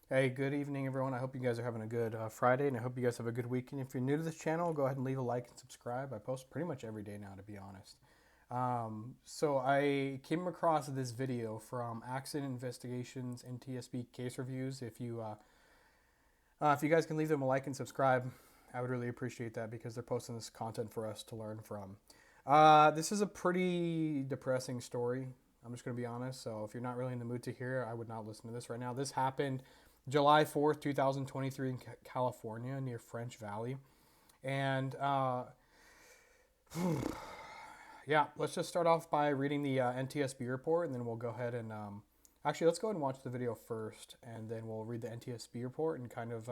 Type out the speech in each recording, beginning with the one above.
Hey, good evening, everyone. I hope you guys are having a good Friday, and I hope you guys have a good weekend. If you're new to this channel, go ahead and leave a like and subscribe. I post pretty much every day now, to be honest. So I came across this video from Accident Investigations NTSB Case Reviews. If you guys can leave them a like and subscribe, I would really appreciate that because they're posting this content for us to learn from. This is a pretty depressing story. I'm just going to be honest. So if you're not really in the mood to hear it, I would not listen to this right now. This happened July 4th, 2023 in California near French Valley. And yeah, let's just start off by reading the NTSB report, and then we'll go ahead and actually, let's go ahead and watch the video first, and then we'll read the NTSB report and kind of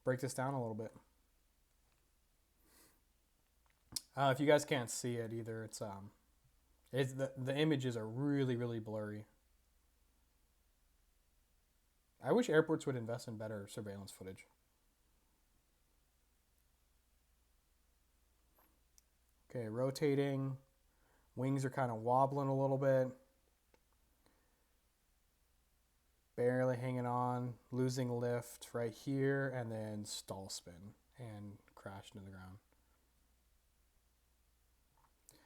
break this down a little bit. If you guys can't see it either, it's the images are really blurry. I wish airports would invest in better surveillance footage. Okay, rotating. Wings are kind of wobbling a little bit. Barely hanging on, losing lift right here, and then stall spin and crash into the ground.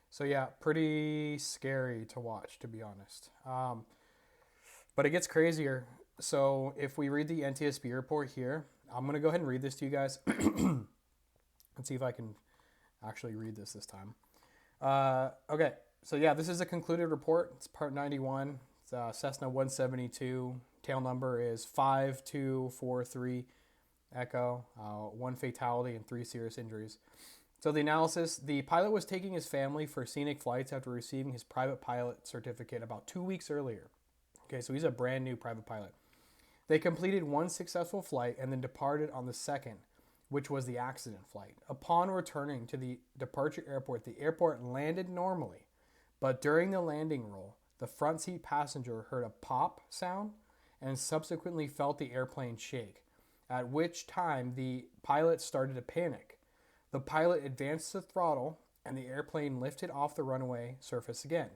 So yeah, pretty scary to watch, to be honest. But it gets crazier. So if we read the NTSB report here, I'm gonna go ahead and read this to you guys. Let's see if I can actually read this time. Okay, so yeah, this is a concluded report. It's part 91. It's Cessna 172. Tail number is 5243 Echo. One fatality and 3 serious injuries. So the analysis, the pilot was taking his family for scenic flights after receiving his private pilot certificate about 2 weeks earlier. Okay, so he's a brand new private pilot. They completed one successful flight and then departed on the second, which was the accident flight. Upon returning to the departure airport, the airport landed normally, but during the landing roll, the front seat passenger heard a pop sound and subsequently felt the airplane shake, at which time the pilot started to panic. The pilot advanced the throttle and the airplane lifted off the runway surface again.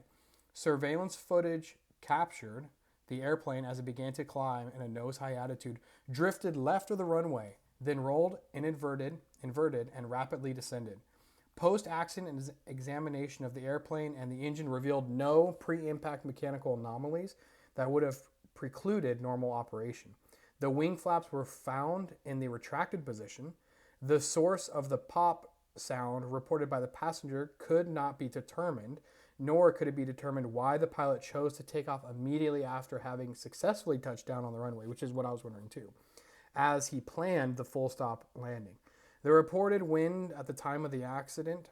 Surveillance footage captured the airplane as it began to climb in a nose-high attitude, drifted left of the runway, then rolled and inverted, and rapidly descended. Post-accident examination of the airplane and the engine revealed no pre-impact mechanical anomalies that would have precluded normal operation. The wing flaps were found in the retracted position. The source of the pop sound reported by the passenger could not be determined, nor could it be determined why the pilot chose to take off immediately after having successfully touched down on the runway, which is what I was wondering too, as he planned the full stop landing. The reported wind at the time of the accident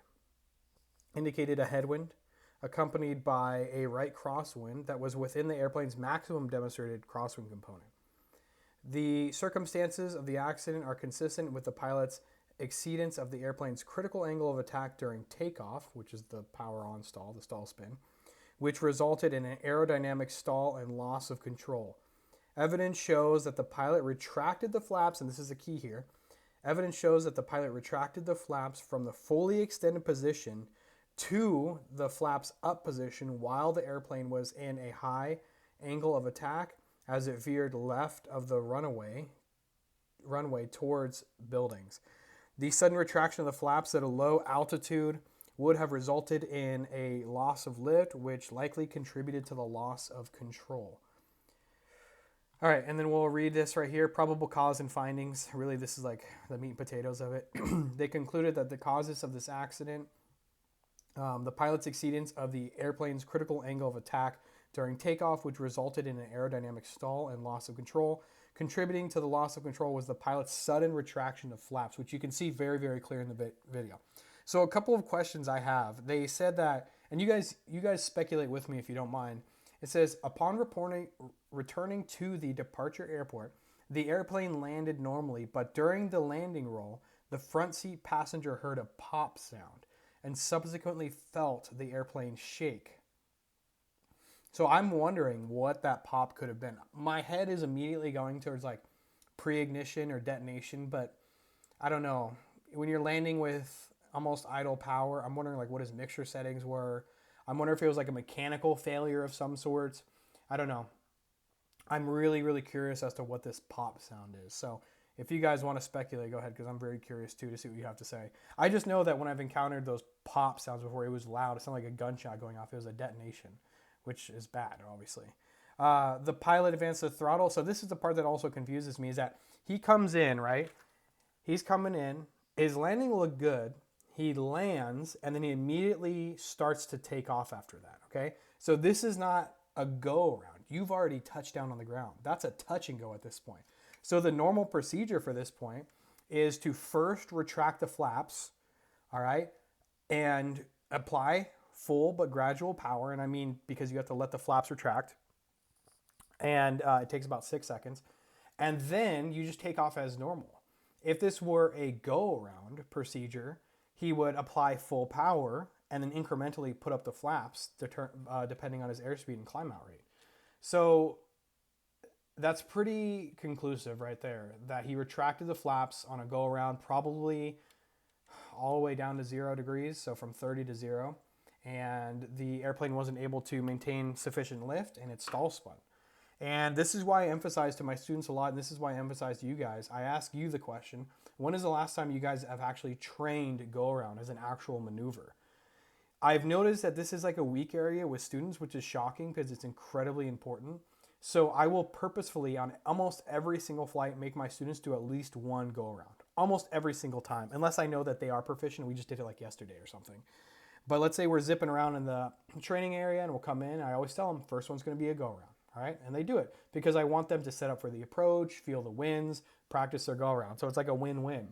indicated a headwind accompanied by a right crosswind that was within the airplane's maximum demonstrated crosswind component. The circumstances of the accident are consistent with the pilot's exceedance of the airplane's critical angle of attack during takeoff, which is the power on stall, the stall spin, which resulted in an aerodynamic stall and loss of control. Evidence shows that the pilot retracted the flaps, and this is the key here. Evidence shows that the pilot retracted the flaps from the fully extended position to the flaps up position while the airplane was in a high angle of attack as it veered left of the runway towards buildings. The sudden retraction of the flaps at a low altitude would have resulted in a loss of lift, which likely contributed to the loss of control. All right, and then we'll read this right here. Probable cause and findings. Really, this is like the meat and potatoes of it. They concluded that the causes of this accident, the pilot's exceedance of the airplane's critical angle of attack during takeoff, which resulted in an aerodynamic stall and loss of control. Contributing to the loss of control was the pilot's sudden retraction of flaps, which you can see very clear in the video. So a couple of questions I have. They said that, and you guys speculate with me if you don't mind. It says, upon returning to the departure airport, the airplane landed normally, but during the landing roll, the front seat passenger heard a pop sound and subsequently felt the airplane shake. So I'm wondering what that pop could have been. My head is immediately going towards like pre-ignition or detonation, but I don't know. When you're landing with almost idle power, I'm wondering like what his mixture settings were. I'm wondering if it was like a mechanical failure of some sorts. I don't know. I'm really, really curious as to what this pop sound is. So if you guys want to speculate, go ahead, because I'm very curious too to see what you have to say. I just know that when I've encountered those pop sounds before, it was loud. It sounded like a gunshot going off. It was a detonation, which is bad, obviously. The pilot advanced the throttle. So this is the part that also confuses me, is that he comes in, right? He's coming in. His landing looked good. He lands, and then he immediately starts to take off after that, okay? So this is not a go around. You've already touched down on the ground. That's a touch and go at this point. So the normal procedure for this point is to first retract the flaps, all right, and apply full but gradual power. And I mean, because you have to let the flaps retract, and it takes about 6 seconds. And then you just take off as normal. If this were a go-around procedure, he would apply full power and then incrementally put up the flaps depending on his airspeed and climb out rate. So that's pretty conclusive right there, that he retracted the flaps on a go-around probably all the way down to 0 degrees, so from 30 to 0, and the airplane wasn't able to maintain sufficient lift and it stall spun. And this is why I emphasize to my students a lot, and this is why I emphasize to you guys. I ask you the question, when is the last time you guys have actually trained go-around as an actual maneuver? I've noticed that this is like a weak area with students, which is shocking because it's incredibly important. So I will purposefully, on almost every single flight, make my students do at least one go-around. Almost every single time, unless I know that they are proficient. We just did it like yesterday or something. But let's say we're zipping around in the training area and we'll come in. I always tell them, first one's going to be a go-around. All right, and they do it because I want them to set up for the approach, feel the winds, practice their go-around. So it's like a win-win.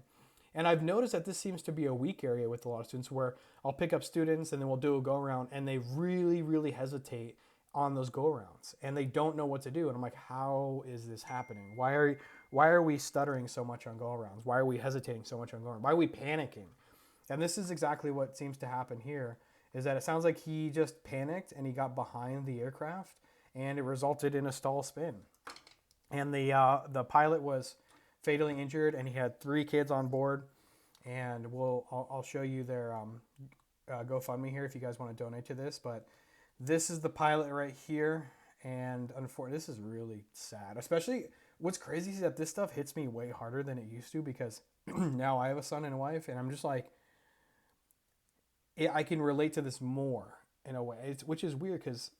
And I've noticed that this seems to be a weak area with a lot of students, where I'll pick up students and then we'll do a go-around and they really, really hesitate on those go-arounds and they don't know what to do. And I'm like, how is this happening? Why are we stuttering so much on go-arounds? Why are we hesitating so much on go-around? Why are we panicking? And this is exactly what seems to happen here, is that it sounds like he just panicked and he got behind the aircraft, and it resulted in a stall spin. And the pilot was fatally injured, and he had 3 kids on board. And I'll show you their GoFundMe here if you guys want to donate to this. But this is the pilot right here, and unfortunately, this is really sad. Especially, what's crazy is that this stuff hits me way harder than it used to, because now I have a son and a wife, and I'm just like, I can relate to this more in a way, which is weird because,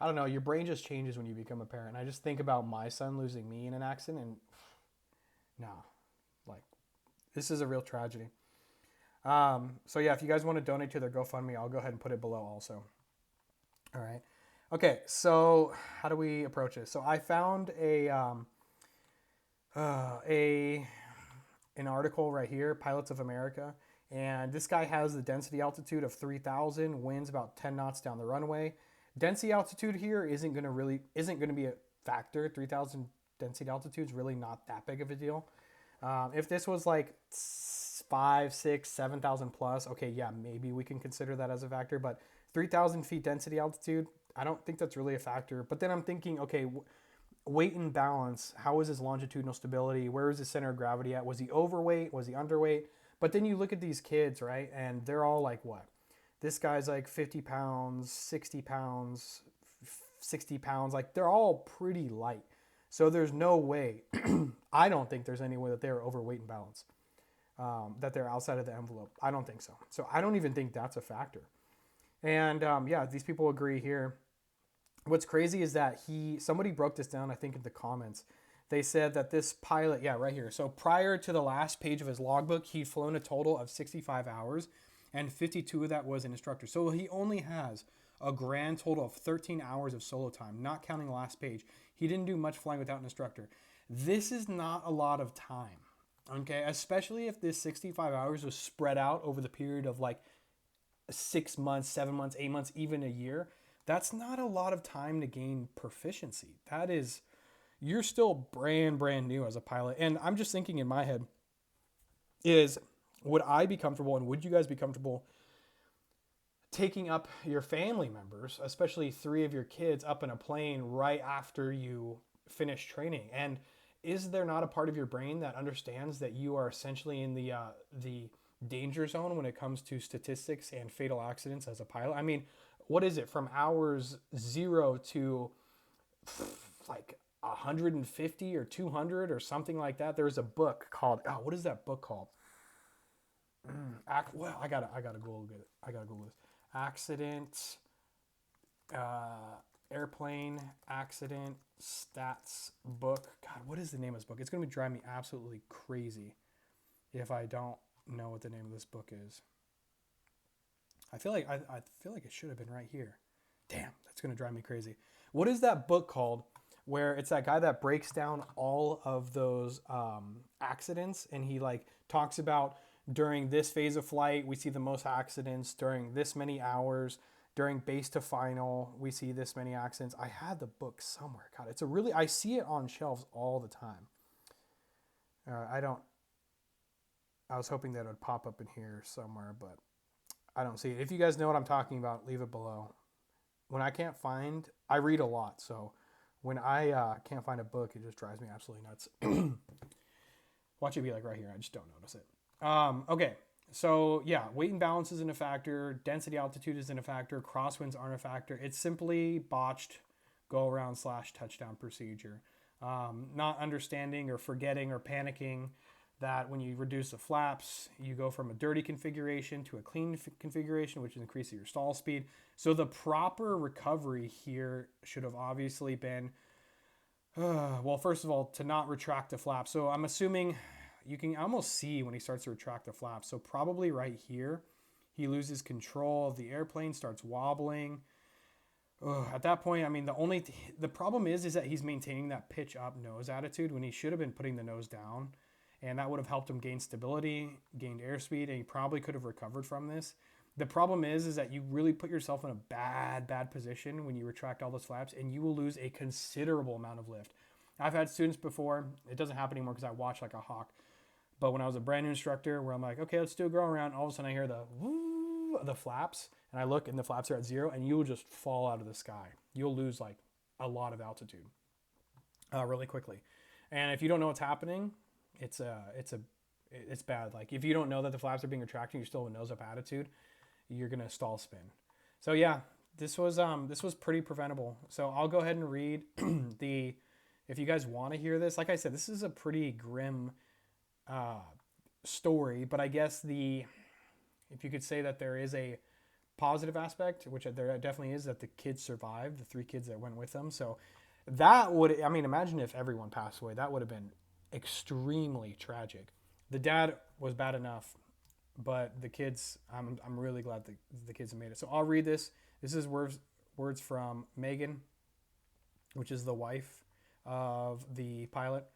I don't know, your brain just changes when you become a parent. I just think about my son losing me in an accident, and no, like, this is a real tragedy. So yeah, if you guys want to donate to their GoFundMe, I'll go ahead and put it below also. All right. Okay, so how do we approach this? So I found an article right here, Pilots of America, and this guy has the density altitude of 3,000, winds about 10 knots down the runway. Density altitude here isn't going to be a factor. 3,000 density altitude is really not that big of a deal. If this was like 5, 6, 7,000 plus, okay, yeah, maybe we can consider that as a factor. But 3,000 feet density altitude, I don't think that's really a factor. But then I'm thinking, okay, weight and balance. How is his longitudinal stability? Where is his center of gravity at? Was he overweight? Was he underweight? But then you look at these kids, right? And they're all like what? This guy's like 50 pounds, 60 pounds, 60 pounds. Like, they're all pretty light. So there's no way, I don't think there's any way that they're overweight and balance, that they're outside of the envelope. I don't think so. So I don't even think that's a factor. And yeah, these people agree here. What's crazy is that somebody broke this down, I think, in the comments. They said that this pilot, yeah, right here. So prior to the last page of his logbook, he'd flown a total of 65 hours, and 52 of that was an instructor. So he only has a grand total of 13 hours of solo time, not counting the last page. He didn't do much flying without an instructor. This is not a lot of time, okay? Especially if this 65 hours was spread out over the period of like 6 months, 7 months, 8 months, even a year. That's not a lot of time to gain proficiency. That is, you're still brand new as a pilot. And I'm just thinking in my head is, would I be comfortable, and would you guys be comfortable taking up your family members, especially 3 of your kids, up in a plane right after you finish training? And is there not a part of your brain that understands that you are essentially in the danger zone when it comes to statistics and fatal accidents as a pilot? I mean, what is it from hours 0 to like 150 or 200 or something like that. There's a book called, oh, what is that book called? Well, I gotta Google it. I gotta Google this. Accident, airplane accident stats book. God, what is the name of this book? It's gonna drive me absolutely crazy if I don't know what the name of this book is. I feel like it should have been right here. Damn, that's gonna drive me crazy. What is that book called? Where it's that guy that breaks down all of those accidents, and he like talks about during this phase of flight we see the most accidents, during this many hours, during base to final we see this many accidents. I had the book somewhere. God, it's a really, I see it on shelves all the time. I was hoping that it would pop up in here somewhere, but I don't see it. If you guys know what I'm talking about, leave it below. When I can't find, I read a lot, so when I can't find a book, it just drives me absolutely nuts. Watch it be like right here. I just don't notice it. Okay, so yeah, weight and balance isn't a factor. Density altitude isn't a factor. Crosswinds aren't a factor. It's simply botched go around / touchdown procedure. Not understanding or forgetting or panicking that when you reduce the flaps, you go from a dirty configuration to a clean configuration, which increases your stall speed. So the proper recovery here should have obviously been, well, first of all, to not retract the flap. So I'm assuming you can almost see when he starts to retract the flap. So probably right here, he loses control of the airplane, starts wobbling. At that point, I mean, the problem is that he's maintaining that pitch up nose attitude when he should have been putting the nose down. And that would have helped him gain stability, gained airspeed, and he probably could have recovered from this. The problem is that you really put yourself in a bad position when you retract all those flaps, and you will lose a considerable amount of lift. I've had students before, it doesn't happen anymore because I watch like a hawk. But when I was a brand new instructor where I'm like, okay, let's do a grow around, all of a sudden I hear the woo of the flaps, and I look and the flaps are at 0, and you will just fall out of the sky. You'll lose like a lot of altitude really quickly. And if you don't know what's happening, it's bad. Like if you don't know that the flaps are being retracted, you still have a nose up attitude, you're gonna stall spin. So yeah, this was pretty preventable. So I'll go ahead and read if you guys want to hear this. Like I said, this is a pretty grim story, but I guess if you could say that there is a positive aspect, which there definitely is, that the kids survived, the 3 kids that went with them. So that would, I mean, imagine if everyone passed away. That would have been extremely tragic. The dad was bad enough, but the kids, I'm really glad the kids have made it. So I'll read this. This is words from Megan, which is the wife of the pilot.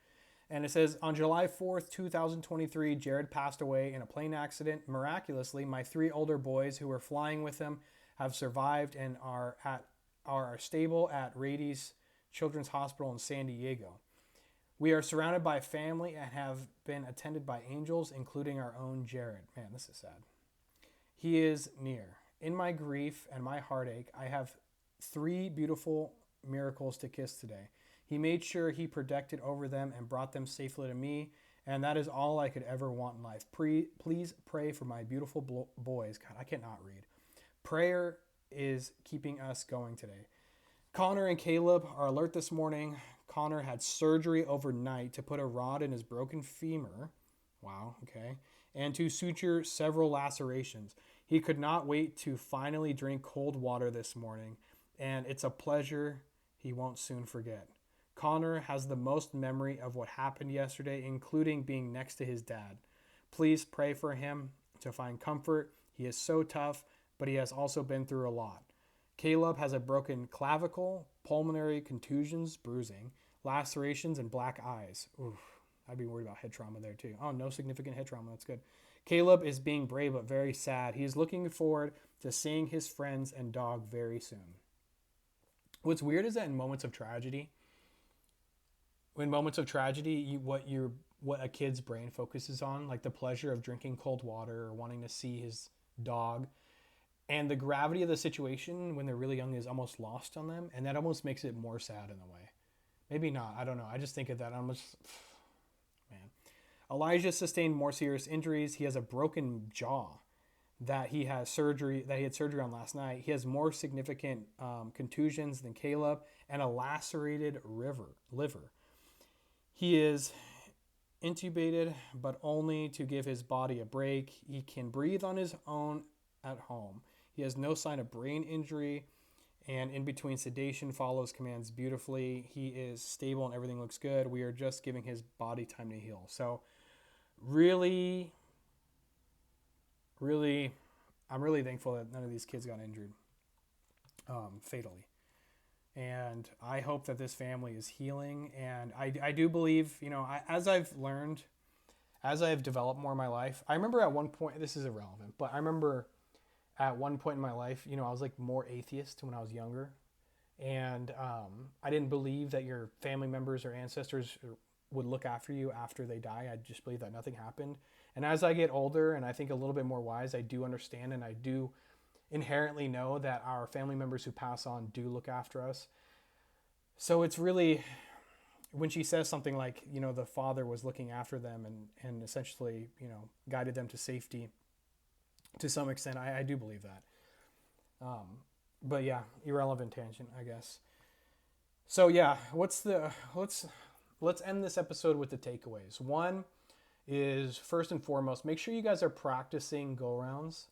And it says, on July 4th, 2023, Jared passed away in a plane accident. Miraculously, my 3 older boys who were flying with him have survived and are stable at Rady's Children's Hospital in San Diego. We are surrounded by family and have been attended by angels, including our own Jared. Man, this is sad. He is near. In my grief and my heartache, I have 3 beautiful miracles to kiss today. He made sure he protected over them and brought them safely to me, and that is all I could ever want in life. Please pray for my beautiful boys. God, I cannot read. Prayer is keeping us going today. Connor and Caleb are alert this morning. Connor had surgery overnight to put a rod in his broken femur. Wow, okay. And to suture several lacerations. He could not wait to finally drink cold water this morning, and it's a pleasure he won't soon forget. Connor has the most memory of what happened yesterday, including being next to his dad. Please pray for him to find comfort. He is so tough, but he has also been through a lot. Caleb has a broken clavicle, pulmonary contusions, bruising, lacerations, and black eyes. Oof, I'd be worried about head trauma there too. Oh, no significant head trauma. That's good. Caleb is being brave but very sad. He is looking forward to seeing his friends and dog very soon. What's weird is that in moments of tragedy, what a kid's brain focuses on, like the pleasure of drinking cold water or wanting to see his dog, and the gravity of the situation when they're really young is almost lost on them, and that almost makes it more sad in a way. Maybe not, I don't know. I just think of that. Man. Elijah sustained more serious injuries. He has a broken jaw. that he had surgery on last night. He has more significant contusions than Caleb and a lacerated liver. He is intubated, but only to give his body a break. He can breathe on his own at home. He has no sign of brain injury, and in between sedation follows commands beautifully. He is stable and everything looks good. We are just giving his body time to heal. So really, really, I'm really thankful that none of these kids got injured fatally. And I hope that this family is healing. And I do believe, as I've learned, as I've developed more in my life, I remember at one point, this is irrelevant, but I remember at one point in my life, I was like more atheist when I was younger. And I didn't believe that your family members or ancestors would look after you after they die. I just believe that nothing happened. And as I get older and I think a little bit more wise, I do understand and I do inherently know that our family members who pass on do look after us. So it's really, when she says something like, the father was looking after them and essentially, guided them to safety to some extent, I do believe that. But yeah, irrelevant tangent, I guess. So yeah, let's end this episode with the takeaways. One is, first and foremost, make sure you guys are practicing go-rounds,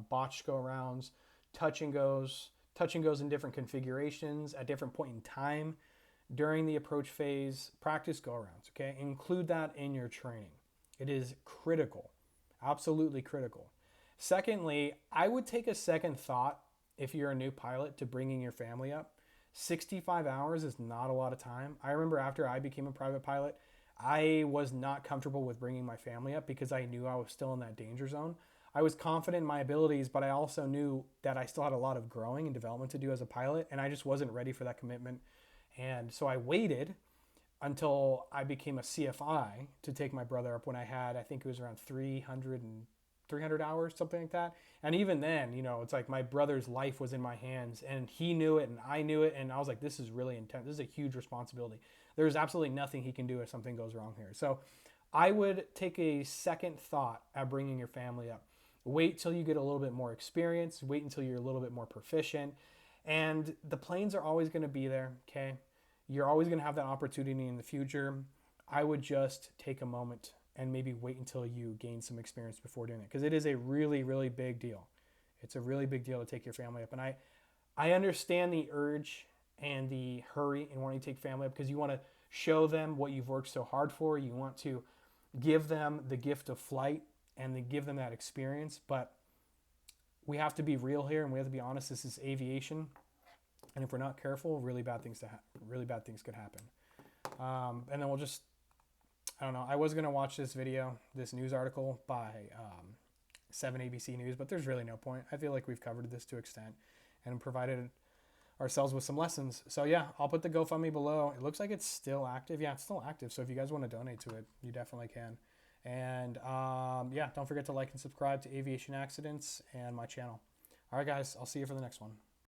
botched go-rounds, touch and goes in different configurations at different point in time during the approach phase. Practice go-rounds, okay? Include that in your training. It is critical, absolutely critical. Secondly, I would take a second thought if you're a new pilot to bringing your family up. 65 hours is not a lot of time. I remember after I became a private pilot, I was not comfortable with bringing my family up because I knew I was still in that danger zone. I was confident in my abilities, but I also knew that I still had a lot of growing and development to do as a pilot, and I just wasn't ready for that commitment. And so I waited until I became a CFI to take my brother up when I had, I think it was around 300 hours, something like that. And even then, it's like my brother's life was in my hands and he knew it and I knew it. And I was like, this is really intense. This is a huge responsibility. There's absolutely nothing he can do if something goes wrong here. So I would take a second thought at bringing your family up. Wait till you get a little bit more experience. Wait until you're a little bit more proficient. And the planes are always going to be there, okay? You're always going to have that opportunity in the future. I would just take a moment and maybe wait until you gain some experience before doing it, because it is a really, really big deal. It's a really big deal to take your family up. And I understand the urge and the hurry in wanting to take family up because you want to show them what you've worked so hard for. You want to give them the gift of flight and then give them that experience. But we have to be real here and we have to be honest. This is aviation. And if we're not careful, really bad things could happen. And then we'll just, I don't know. I was going to watch this news article by 7 ABC News, but there's really no point. I feel like we've covered this to extent and provided ourselves with some lessons. So yeah, I'll put the GoFundMe below. It looks like it's still active. Yeah, it's still active. So if you guys want to donate to it, you definitely can. And yeah, don't forget to like and subscribe to Aviation Accidents and my channel. All right, guys, I'll see you for the next one.